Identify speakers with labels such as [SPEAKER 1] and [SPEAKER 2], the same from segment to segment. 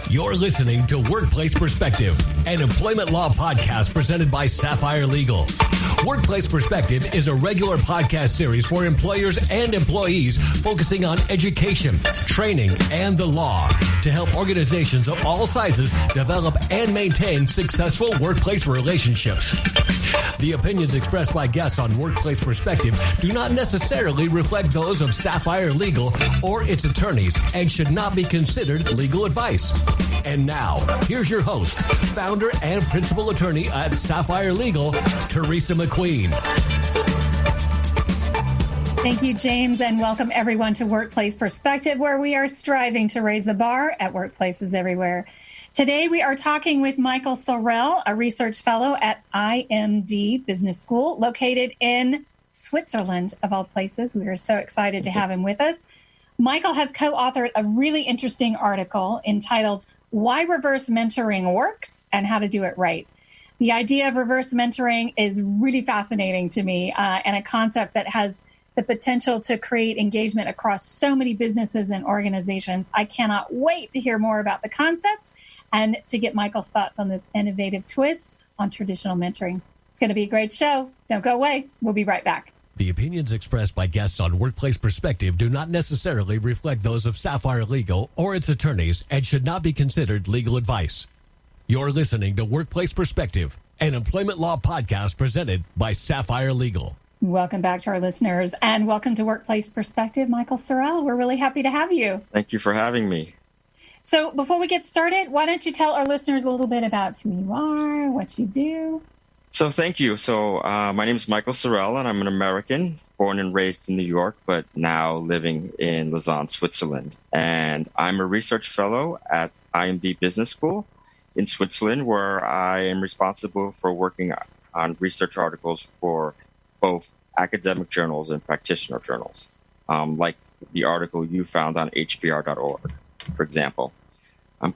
[SPEAKER 1] You're listening to Workplace Perspective, an employment law podcast presented by SAFFIRE Legal. Workplace Perspective is a regular podcast series for employers and employees focusing on education, training, and the law to help organizations of all sizes develop and maintain successful workplace relationships. The opinions expressed by guests on Workplace Perspective do not necessarily reflect those of SAFFIRE Legal or its attorneys and should not be considered legal advice. And now, here's your host, founder and principal attorney at SAFFIRE Legal, Teresa McQueen.
[SPEAKER 2] Thank you, James, and welcome everyone to Workplace Perspective, where we are striving to raise the bar at workplaces everywhere. Today, we are talking with Michael Sorell, a research fellow at IMD Business School, located in Switzerland, of all places. We are so excited to have him with us. Michael has co-authored a really interesting article entitled Why Reverse Mentoring Works and How to Do It Right. The idea of reverse mentoring is really fascinating to me and a concept that has the potential to create engagement across so many businesses and organizations. I cannot wait to hear more about the concept and to get Michael's thoughts on this innovative twist on traditional mentoring. It's going to be a great show. Don't go away. We'll be right back.
[SPEAKER 1] The opinions expressed by guests on Workplace Perspective do not necessarily reflect those of SAFFIRE Legal or its attorneys and should not be considered legal advice. You're listening to Workplace Perspective, an employment law podcast presented by SAFFIRE Legal.
[SPEAKER 2] Welcome back to our listeners, and welcome to Workplace Perspective, Michael Sorell. We're really happy to have you.
[SPEAKER 3] Thank you for having me.
[SPEAKER 2] So before we get started, why don't you tell our listeners a little bit about who you are, what you do?
[SPEAKER 3] So thank you. So my name is Michael Sorell, and I'm an American, born and raised in New York, but now living in Lausanne, Switzerland. And I'm a research fellow at IMD Business School in Switzerland, where I am responsible for working on research articles for both academic journals and practitioner journals, like the article you found on hbr.org, for example.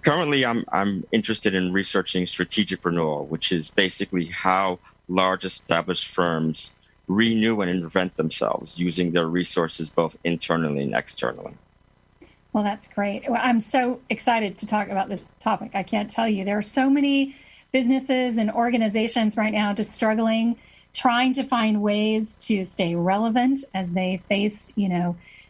[SPEAKER 3] Currently, I'm interested in researching strategic renewal, which is basically how large established firms renew and invent themselves using their resources both internally and externally.
[SPEAKER 2] Well, that's great. Well, I'm so excited to talk about this topic. I can't tell you. There are so many businesses and organizations right now just struggling, trying to find ways to stay relevant as they face,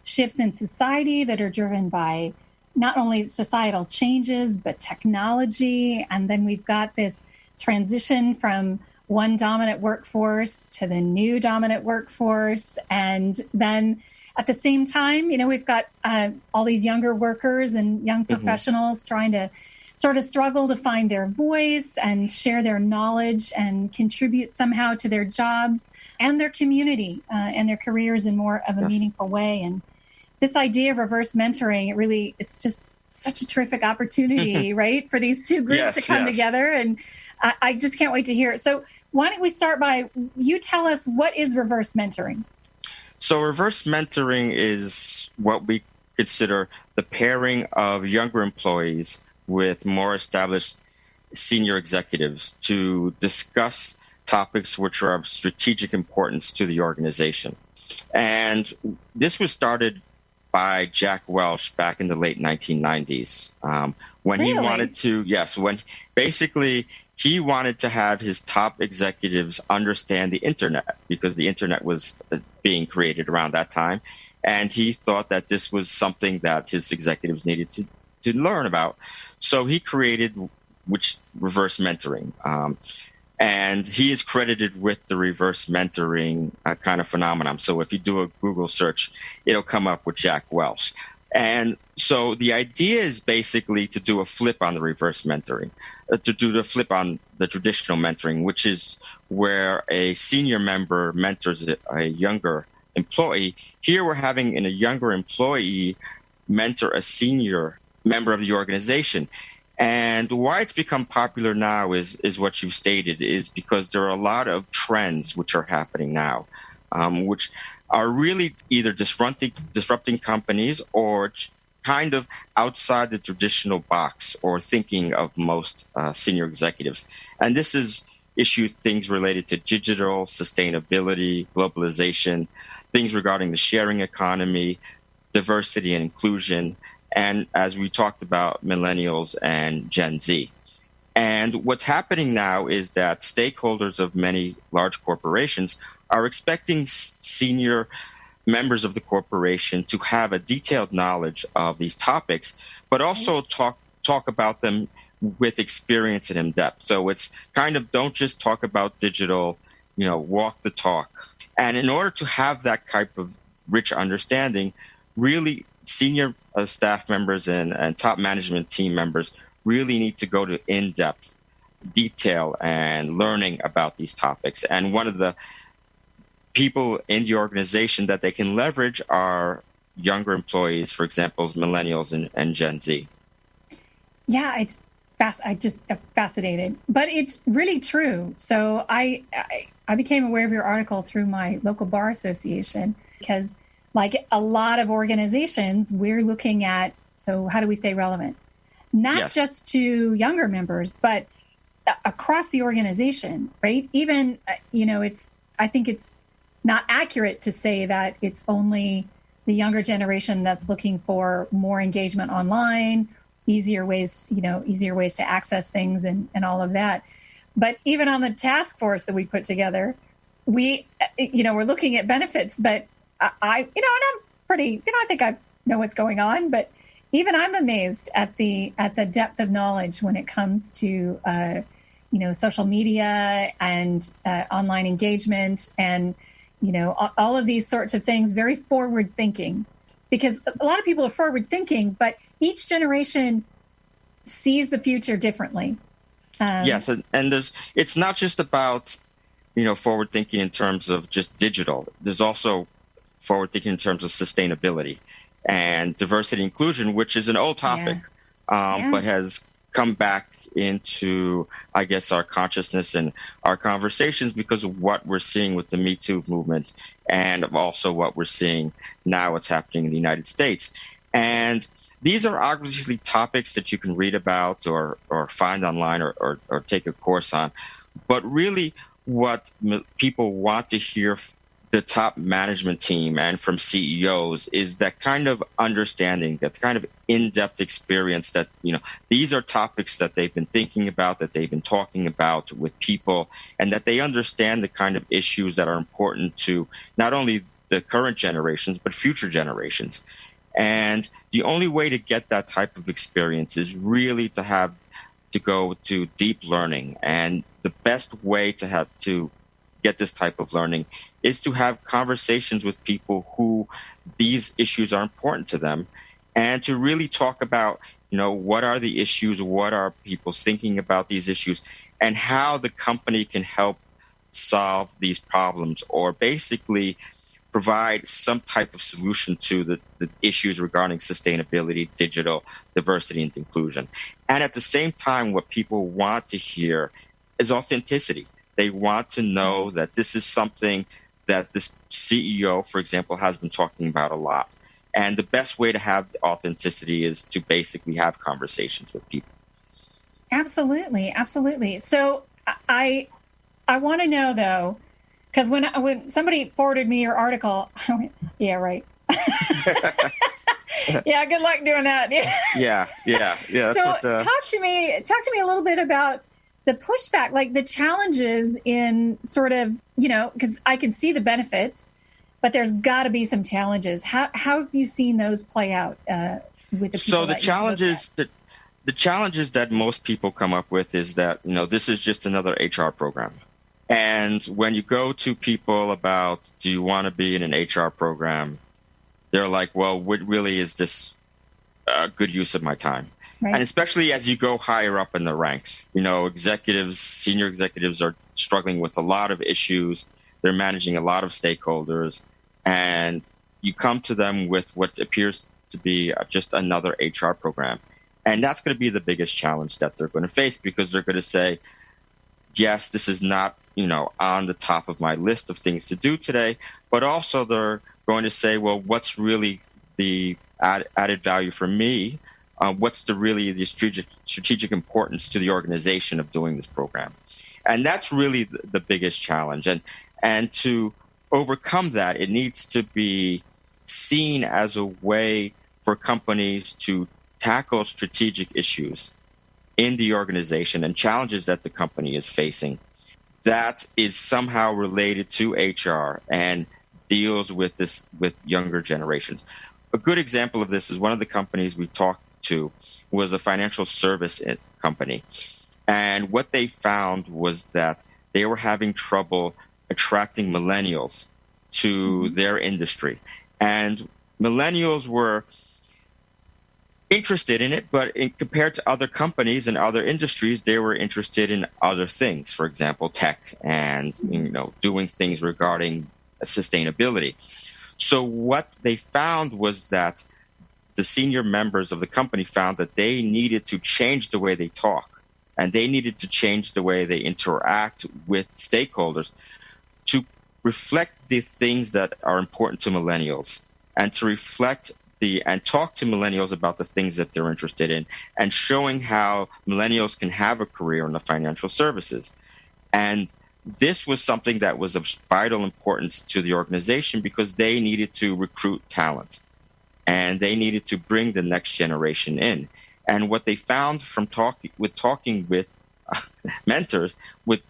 [SPEAKER 2] shifts in society that are driven by not only societal changes, but technology. And then we've got this transition from one dominant workforce to the new dominant workforce. And then at the same time, we've got all these younger workers and young professionals trying to sort of struggle to find their voice and share their knowledge and contribute somehow to their jobs and their community and their careers in more of a meaningful way. And this idea of reverse mentoring, it's just such a terrific opportunity, right, for these two groups to come together. And I just can't wait to hear it. So why don't we start by you tell us, what is reverse mentoring?
[SPEAKER 3] So reverse mentoring is what we consider the pairing of younger employees with more established senior executives to discuss topics which are of strategic importance to the organization. And this was started by Jack Welch back in the late 1990s, when he wanted to, he wanted to have his top executives understand the internet, because the internet was being created around that time. And he thought that this was something that his executives needed to learn about. So he created reverse mentoring. And he is credited with the reverse mentoring kind of phenomenon. So if you do a Google search, it'll come up with Jack Welch. And so the idea is basically to do a flip on the reverse mentoring, to do the flip on the traditional mentoring, which is where a senior member mentors a younger employee. Here we're having a younger employee mentor a senior member of the organization. And why it's become popular now is what you stated, is because there are a lot of trends which are happening now, which are really either disrupting companies or kind of outside the traditional box or thinking of most senior executives. And this is things related to digital, sustainability, globalization, things regarding the sharing economy, diversity and inclusion, and as we talked about, millennials and Gen Z. And what's happening now is that stakeholders of many large corporations are expecting senior members of the corporation to have a detailed knowledge of these topics, but also talk about them with experience and in depth. So it's kind of, don't just talk about digital, walk the talk. And in order to have that type of rich understanding, really senior staff members and top management team members really need to go to in-depth detail and learning about these topics. And one of the people in the organization that they can leverage are younger employees, for example, millennials and Gen Z.
[SPEAKER 2] Yeah, it's I just fascinated, but it's really true. So I became aware of your article through my local bar association because, like a lot of organizations, we're looking at, so how do we stay relevant? Not just to younger members, but across the organization, right? Even, I think it's not accurate to say that it's only the younger generation that's looking for more engagement online, easier ways to access things and all of that. But even on the task force that we put together, we're looking at benefits, but and I'm pretty, I think I know what's going on, but even I'm amazed at the depth of knowledge when it comes to, social media and online engagement and, all of these sorts of things, very forward thinking, because a lot of people are forward thinking, but each generation sees the future differently.
[SPEAKER 3] Yes. And it's not just about, forward thinking in terms of just digital. There's also forward thinking in terms of sustainability and diversity and inclusion, which is an old topic, but has come back into, I guess, our consciousness and our conversations because of what we're seeing with the Me Too movement and also what we're seeing now, what's happening in the United States. And these are obviously topics that you can read about or find online or take a course on. But really what people want to hear the top management team and from CEOs is that kind of understanding, that kind of in-depth experience that, these are topics that they've been thinking about, that they've been talking about with people, and that they understand the kind of issues that are important to not only the current generations, but future generations. And the only way to get that type of experience is really to go to deep learning. And the best way to get this type of learning is to have conversations with people who these issues are important to them and to really talk about, what are the issues, what are people thinking about these issues, and how the company can help solve these problems or basically provide some type of solution to the issues regarding sustainability, digital diversity, and inclusion. And at the same time, what people want to hear is authenticity. They want to know that this is something that this CEO, for example, has been talking about a lot. And the best way to have authenticity is to basically have conversations with people.
[SPEAKER 2] Absolutely. Absolutely. So I want to know, though, because when somebody forwarded me your article, I went, yeah, right. Yeah, good luck doing that.
[SPEAKER 3] Yeah.
[SPEAKER 2] So talk to me a little bit about the pushback, like the challenges in sort of, because I can see the benefits, but there's got to be some challenges. How have you seen those play out with the people?
[SPEAKER 3] So the challenges that most people come up with is that, this is just another HR program. And when you go to people about, do you want to be in an HR program? They're like, well, what really is this a good use of my time? Right. And especially as you go higher up in the ranks, senior executives are struggling with a lot of issues. They're managing a lot of stakeholders, and you come to them with what appears to be just another HR program. And that's going to be the biggest challenge that they're going to face, because they're going to say, yes, this is not, on the top of my list of things to do today, but also they're going to say, well, what's really the added value for me? What's the strategic importance to the organization of doing this program? And that's really the biggest challenge. And to overcome that, it needs to be seen as a way for companies to tackle strategic issues in the organization and challenges that the company is facing that is somehow related to HR and deals with younger generations. A good example of this is one of the companies we talked to was a financial service company. And what they found was that they were having trouble attracting millennials to their industry. And millennials were interested in it, but compared to other companies and other industries, they were interested in other things. For example, tech and doing things regarding sustainability. So what they found was that the senior members of the company found that they needed to change the way they talk, and they needed to change the way they interact with stakeholders to reflect the things that are important to millennials, and to reflect and talk to millennials about the things that they're interested in, and showing how millennials can have a career in the financial services. And this was something that was of vital importance to the organization because they needed to recruit talent and they needed to bring the next generation in. And what they found from talking with mentors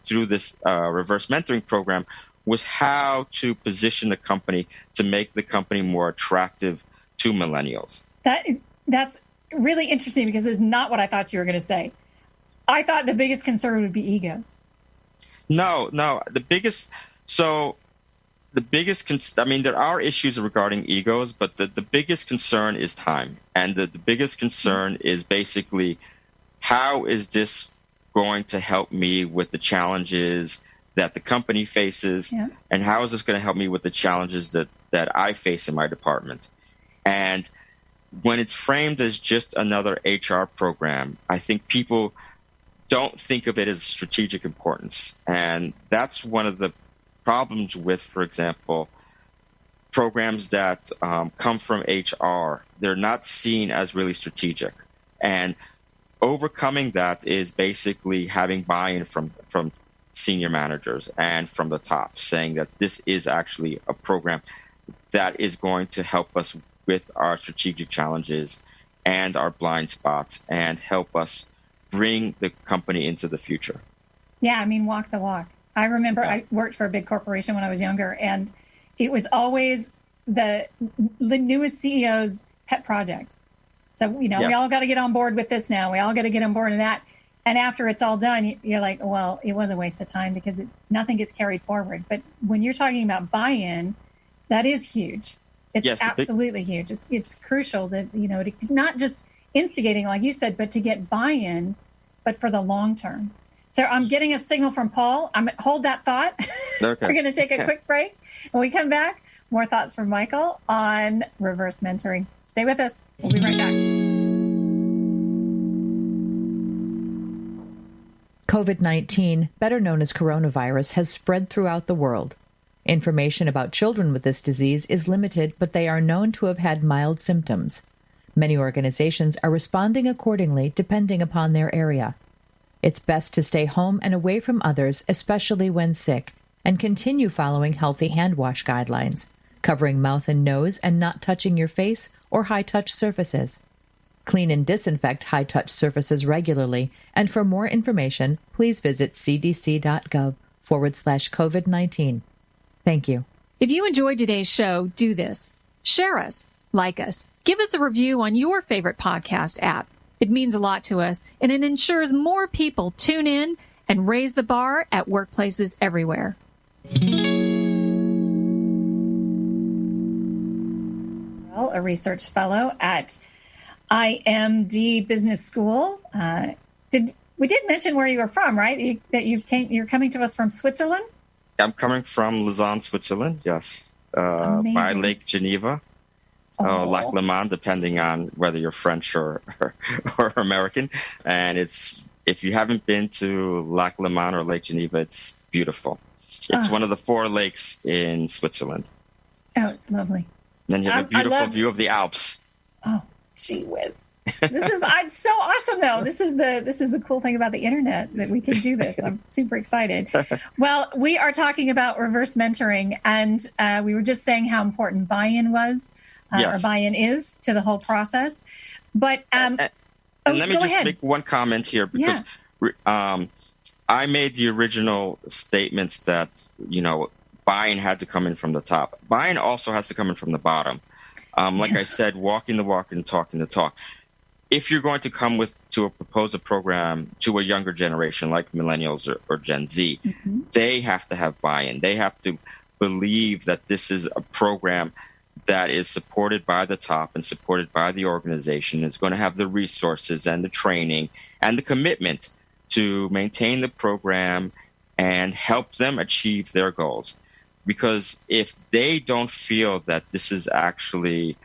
[SPEAKER 3] through this reverse mentoring program was how to position the company to make the company more attractive to millennials.
[SPEAKER 2] That's really interesting because it's not what I thought you were going to say. I thought the biggest concern would be egos.
[SPEAKER 3] No. There are issues regarding egos, but the biggest concern is time. And the biggest concern is basically, how is this going to help me with the challenges that the company faces? Yeah. And how is this going to help me with the challenges that I face in my department? And when it's framed as just another HR program, I think people don't think of it as strategic importance. And that's one of the problems with, for example, programs that come from HR. They're not seen as really strategic. And overcoming that is basically having buy-in from senior managers and from the top, saying that this is actually a program that is going to help us with our strategic challenges and our blind spots and help us bring the company into the future.
[SPEAKER 2] Yeah, walk the walk. I remember I worked for a big corporation when I was younger, and it was always the newest CEO's pet project. So, we all got to get on board with this now. We all got to get on board with that. And after it's all done, you're like, well, it was a waste of time because nothing gets carried forward. But when you're talking about buy-in, that is huge. It's absolutely huge. It's crucial to not just instigating, like you said, but to get buy-in, but for the long term. So I'm getting a signal from Paul. Hold that thought. Okay. We're going to take a quick break. When we come back, more thoughts from Michael on reverse mentoring. Stay with us. We'll be right back.
[SPEAKER 4] COVID-19, better known as coronavirus, has spread throughout the world. Information about children with this disease is limited, but they are known to have had mild symptoms. Many organizations are responding accordingly depending upon their area. It's best to stay home and away from others, especially when sick, and continue following healthy hand wash guidelines, covering mouth and nose and not touching your face or high-touch surfaces. Clean and disinfect high-touch surfaces regularly, and for more information, please visit cdc.gov/COVID-19. Thank you.
[SPEAKER 5] If you enjoyed today's show, do this. Share us, like us, give us a review on your favorite podcast app. It means a lot to us, and it ensures more people tune in and raise the bar at workplaces everywhere.
[SPEAKER 2] Well, a research fellow at IMD Business School. We did mention where you were from, right? You're coming to us from Switzerland?
[SPEAKER 3] I'm coming from Lausanne, Switzerland, yes, by Lake Geneva, Lac Le Mans, depending on whether you're French or American. And if you haven't been to Lac Le Mans or Lake Geneva, it's beautiful. It's one of the 4 lakes in Switzerland.
[SPEAKER 2] Oh, it's lovely.
[SPEAKER 3] And then you have a beautiful view of the Alps.
[SPEAKER 2] Oh, gee whiz. I'm so awesome though. This is the cool thing about the internet, that we can do this. I'm super excited. Well, we are talking about reverse mentoring, and we were just saying how important buy-in was, or buy-in is, to the whole process. But
[SPEAKER 3] and let me just make one comment here, because I made the original statements that, buy-in had to come in from the top. Buy-in also has to come in from the bottom. Like I said, walking the walk and talking the talk. If you're going to come to propose a program to a younger generation like millennials or Gen Z, they have to have buy-in. They have to believe that this is a program that is supported by the top and supported by the organization. It's going to have the resources and the training and the commitment to maintain the program and help them achieve their goals. Because if they don't feel that this is actually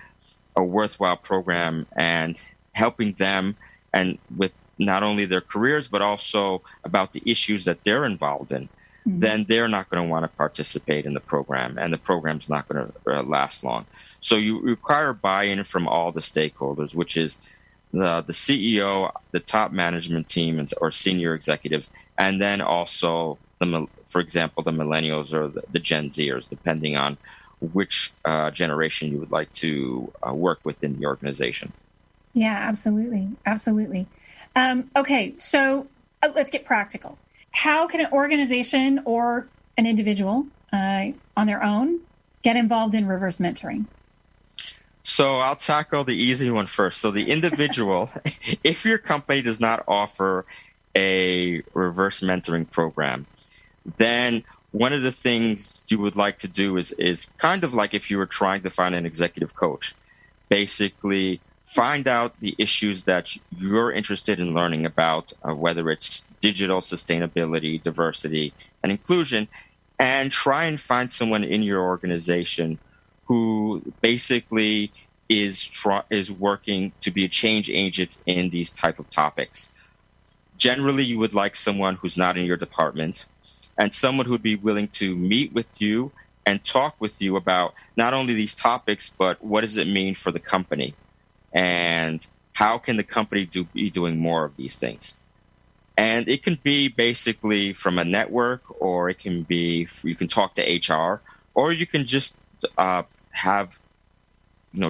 [SPEAKER 3] a worthwhile program and helping them, and with not only their careers, but also about the issues that they're involved in, then they're not going to want to participate in the program, and the program's not going to last long. So you require buy-in from all the stakeholders, which is the CEO, the top management team, or senior executives, and then also, for example, the millennials or the Gen Zers, depending on which generation you would like to work with in the organization.
[SPEAKER 2] Yeah, absolutely. Absolutely. Okay, so let's get practical. How can an organization or an individual on their own get involved in reverse mentoring?
[SPEAKER 3] So I'll tackle the easy one first. So the individual, if your company does not offer a reverse mentoring program, then one of the things you would like to do is kind of like if you were trying to find an executive coach. Basically, find out the issues that you're interested in learning about, whether it's digital sustainability, diversity, and inclusion, and try and find someone in your organization who basically is working to be a change agent in these type of topics. Generally, you would like someone who's not in your department, and someone who'd be willing to meet with you and talk with you about not only these topics, but what does it mean for the company, and how can the company be doing more of these things. And it can be basically from a network, or it can be, you can talk to HR, or you can just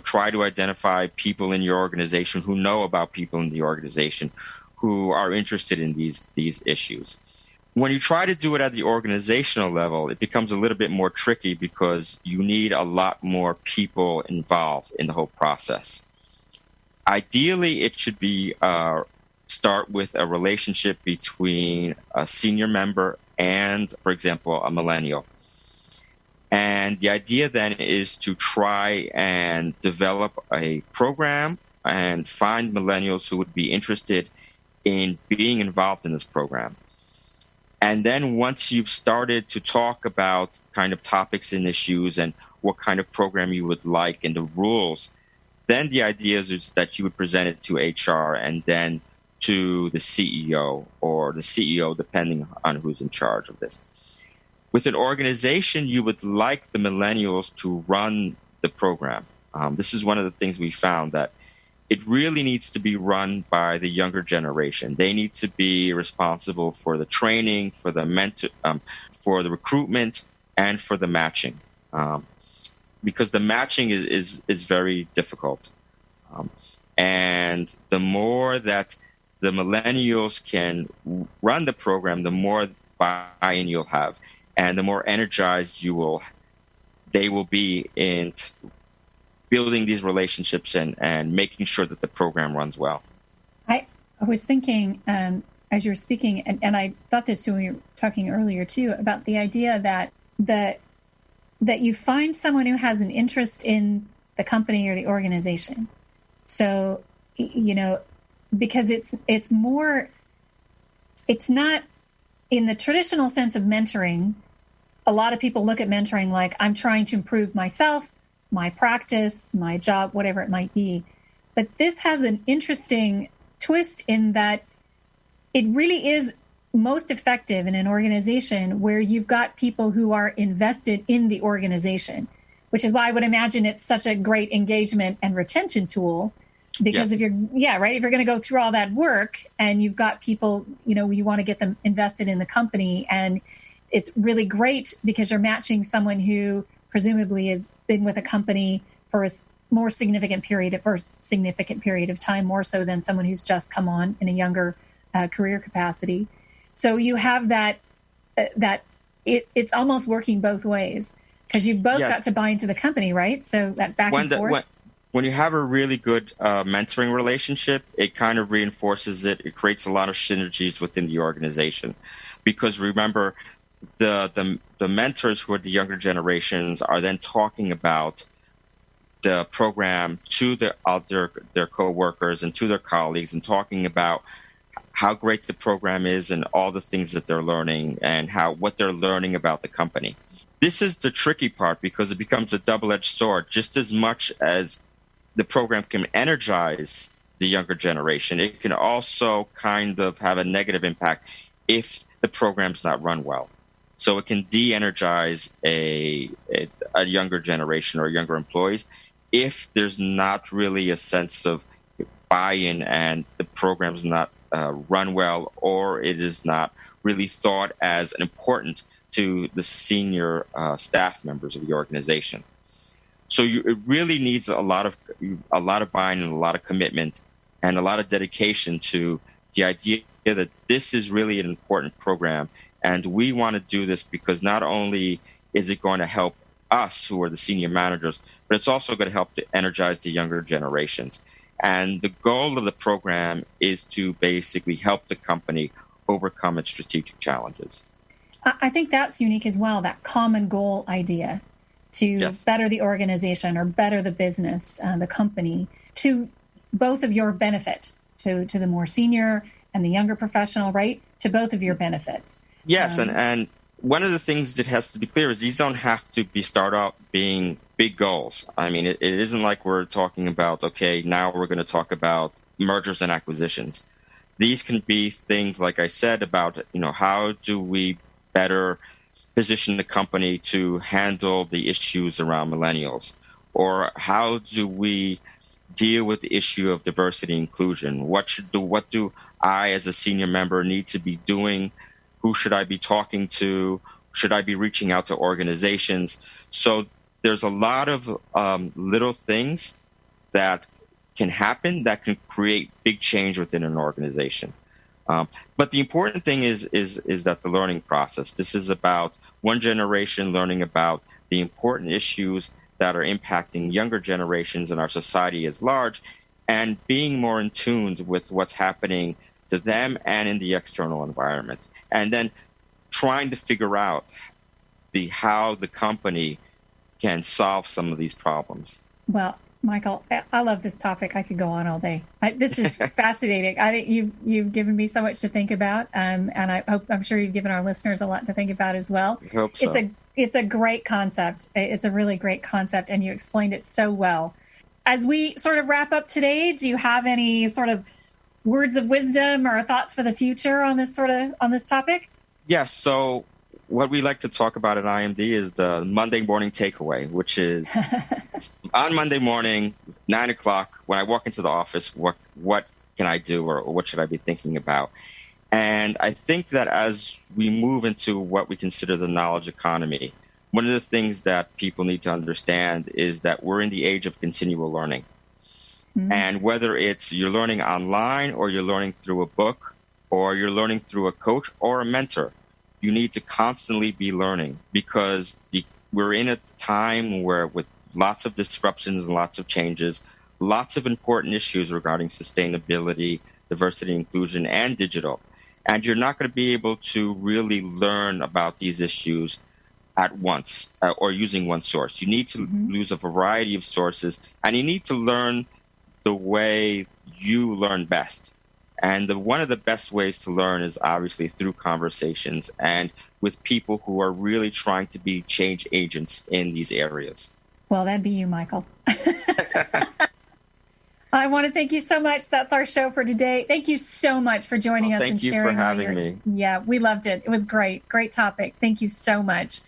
[SPEAKER 3] try to identify people in your organization who know about people in the organization who are interested in these issues. When you try to do it at the organizational level, it becomes a little bit more tricky because you need a lot more people involved in the whole process. Ideally, it should be start with a relationship between a senior member and, for example, a millennial. And the idea then is to try and develop a program and find millennials who would be interested in being involved in this program. And then once you've started to talk about kind of topics and issues and what kind of program you would like and the rules, then the idea is that you would present it to HR and then to the CEO, or the CEO, depending on who's in charge of this. With an organization, you would like the millennials to run the program. This is one of the things we found, that it really needs to be run by the younger generation. They need to be responsible for the training, for the for the recruitment, and for the matching, because the matching is very difficult. And the more that the millennials can run the program, the more buy-in you'll have, and the more energized they will be in building these relationships and making sure that the program runs well.
[SPEAKER 2] I was thinking, as you were speaking, and I thought this when we were talking earlier too, about the idea that you find someone who has an interest in the company or the organization. So, because it's not in the traditional sense of mentoring. A lot of people look at mentoring like, I'm trying to improve myself, my practice, my job, whatever it might be. But this has an interesting twist in that it really is most effective in an organization where you've got people who are invested in the organization, which is why I would imagine it's such a great engagement and retention tool, Because if you're going to go through all that work and you've got people, you want to get them invested in the company, and it's really great because you're matching someone who presumably has been with a company for a more significant period of time, more so than someone who's just come on in a younger career capacity. So you have that it's almost working both ways because you've both got to buy into the company, right? So that back and forth.
[SPEAKER 3] When you have a really good mentoring relationship, it kind of reinforces it. It creates a lot of synergies within the organization, because remember, the mentors who are the younger generations are then talking about the program to their coworkers and to their colleagues, and talking about how great the program is and all the things that they're learning and what they're learning about the company. This is the tricky part, because it becomes a double-edged sword. Just as much as the program can energize the younger generation, it can also kind of have a negative impact if the program's not run well. So it can de-energize a younger generation or younger employees if there's not really a sense of buy-in and the program's not run well, or it is not really thought as important to the senior staff members of the organization. So it really needs a lot of buy-in and a lot of commitment and a lot of dedication to the idea that this is really an important program, and we want to do this because not only is it going to help us who are the senior managers, but it's also going to help to energize the younger generations. And the goal of the program is to basically help the company overcome its strategic challenges.
[SPEAKER 2] I think that's unique as well, that common goal idea to better the organization or better the business, the company, to both of your benefit, to the more senior and the younger professional, right? To both of your benefits.
[SPEAKER 3] Yes, and one of the things that has to be clear is these don't have to start out being big goals. I mean, it isn't like we're talking about, okay, now we're going to talk about mergers and acquisitions. These can be things, like I said, about, how do we better position the company to handle the issues around millennials? Or how do we deal with the issue of diversity and inclusion? What do I, as a senior member, need to be doing? Who should I be talking to? Should I be reaching out to organizations? So there's a lot of little things that can happen that can create big change within an organization. But the important thing is that the learning process. This is about one generation learning about the important issues that are impacting younger generations in our society as large, and being more in tune with what's happening to them and in the external environment. And then trying to figure out how the company can solve some of these problems.
[SPEAKER 2] Well, Michael, I love this topic. I could go on all day. This is fascinating. I think you've given me so much to think about, and I'm sure you've given our listeners a lot to think about as well.
[SPEAKER 3] I hope so.
[SPEAKER 2] It's a great concept. It's a really great concept, and you explained it so well. As we sort of wrap up today, do you have any sort of words of wisdom or thoughts for the future on this topic?
[SPEAKER 3] Yes. So what we like to talk about at IMD is the Monday morning takeaway, which is on Monday morning, 9 o'clock, when I walk into the office, what can I do, or what should I be thinking about? And I think that as we move into what we consider the knowledge economy, one of the things that people need to understand is that we're in the age of continual learning. Mm-hmm. And whether it's you're learning online, or you're learning through a book, or you're learning through a coach or a mentor, you need to constantly be learning, because we're in a time where, with lots of disruptions and lots of changes, lots of important issues regarding sustainability, diversity, inclusion, and digital. And you're not going to be able to really learn about these issues at once or using one source. You need to use a variety of sources, and you need to learn the way you learn best. And one of the best ways to learn is obviously through conversations and with people who are really trying to be change agents in these areas.
[SPEAKER 2] Well, that'd be you, Michael. I want to thank you so much. That's our show for today. Thank you so much for joining us and sharing.
[SPEAKER 3] Thank you for having me.
[SPEAKER 2] Yeah, we loved it. It was great. Great topic. Thank you so much.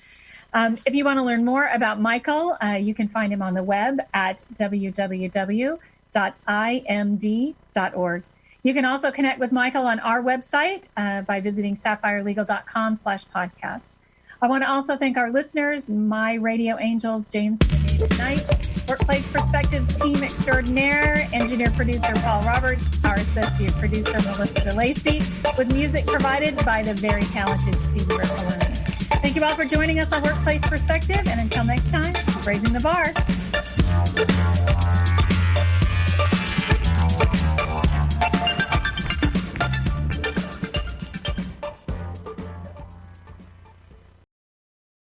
[SPEAKER 2] If you want to learn more about Michael, you can find him on the web at www.saffirelegals.com. www.imd.org. You can also connect with Michael on our website by visiting sapphirelegal.com/podcast. I want to also thank our listeners, my radio angels, James and David Knight, Workplace Perspectives team extraordinaire, engineer producer Paul Roberts, our associate producer Melissa DeLacey, with music provided by the very talented Stevie Vercelloni. Thank you all for joining us on Workplace Perspective, and until next time, keep raising the bar.